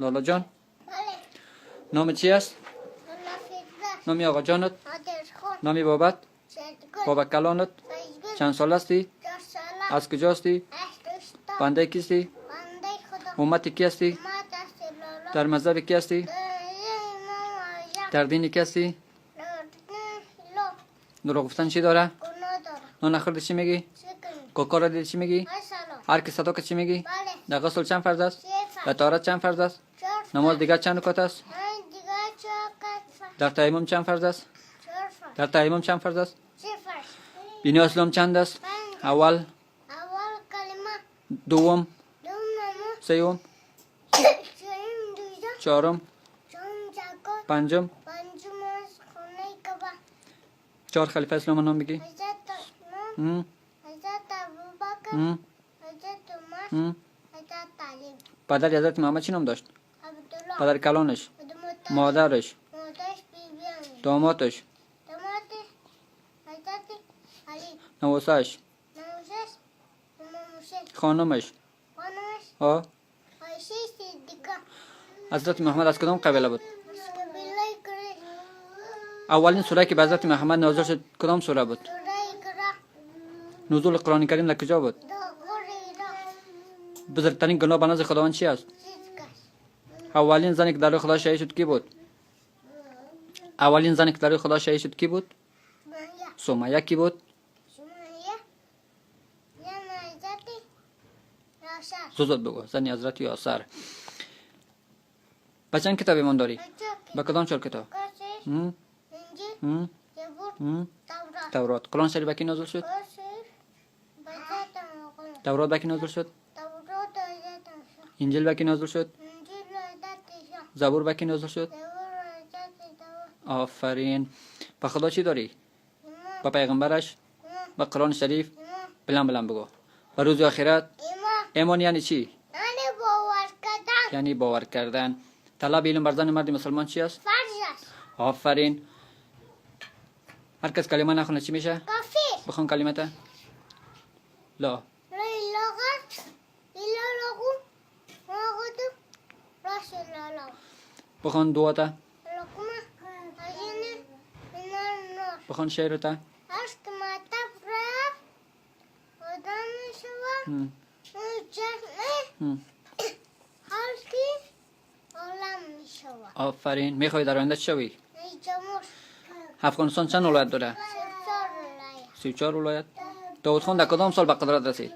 لالا جان بله. نام چی است؟ نافیزه. نامی آقا جانت؟ آدرخون. نامی بابت؟ شدگل. بابا کلانت؟ فیزگل. چند سال هستی؟ 4 ساله. از کجا هستی؟ اشتوستا. بنده کیستی؟ بنده خدا. امت کی هستی؟ ما دست لالا. در مذهب کی هستی؟ در دین کی هستی؟ دروغ گفتن چی داره؟ گناه داره. نان نخورده چی میگی؟ چکن. کوکا را دیدی چی میگی؟ مثلا. هر کی صدا که چی میگی؟ بله. در غسل چند فرض است؟ 3 در فرد. طهارت چند فرض است؟ 4 نماز دیگر چند رکعت است؟ دیگه 4 فرد. در تیمم چند فرض است؟ 4 فرد. در تیمم چند فرض است؟ 3 فرد. دین اسلام چند است؟ 5. اول، اول کلمه. دوم، دوم نماز. سوم، سوم دویده. چهارم، چهارم زکات. پنجم. پنجم از خانه کعبه. 4 خلیفه اسلام نام بگی. حضرت عثمان. هم، حضرت ابوبکر. هم، حضرت عمر. هم. حضرت علی. پدر حضرت محمد چی نام داشت؟ عبدالله. پدر کلانش، مطلب. مادرش، مادرش بیبی. دامادش، دامادش حضرت علی. نواسش، نوشش امام حسین. خانمش. خانمش ها، عایشه صدیقه. حضرت محمد از کدام قبیله بود؟ از قبیله قریش. اولین سوره که به حضرت محمد نازل شد کدام سوره بود؟ سوره اقرا. نزول قرآن کریم در کجا بود؟ دو غریره. بزرگترین گناه به نزد خداوند چی است؟ چیزکش. اولین زنی که در روی خدا شهید شد کی بود؟ اولین زنی که در روی خدا شهید شد کی بود؟ مایا. سمیه کی بود؟ سمیه. یا حضرت راشد. زود بگو. زنی حضرت یاسر. به چند کتابی من داری؟ به کدام 4 کتاب؟ قرآن. هم، انجیل. هم، زبور. هم. تورات. تورات. قرآن شریف به کی نازل شد؟ قرآن شریف. حضرت محمد. تورات به کی نازل شد؟ تورات حضرت عیسی. انجیل به کی نازل شد؟ انجیل حضرت عیسی. زبور به کی نازل شد؟ زبور حضرت داوود. آفرین. به خدا چی داری؟ ایمان. به پیغمبرش؟ ایمان. به قرآن شریف؟ ایمان. بلند بلند بگو. به روز آخرت؟ ایمان. ایمان یعنی چی؟ یعنی باور کردن. یعنی باور کردن. طلب علم بر زن مرد مسلمان چی است؟ فرض است. آفرین. هر کس کلمه نخونه چی میشه؟ کافی. بخون کلمه تا. لا. لغت. ایلا لغو. لغدو. راس لالا. بخون دعا تا. لقمه. هزینه. اینار نار. بخون شعر تا. هشت مطب رفت. آدم میشود. هم، جمعه. هم. هر کی عالم میشود. آفرین. میخوای در آینده چی شوی؟ ای جمهور. افغانستان چند ولایت داره؟ 34 ولایت. 34 ولایت. داود خان در کدام سال به قدرت رسید؟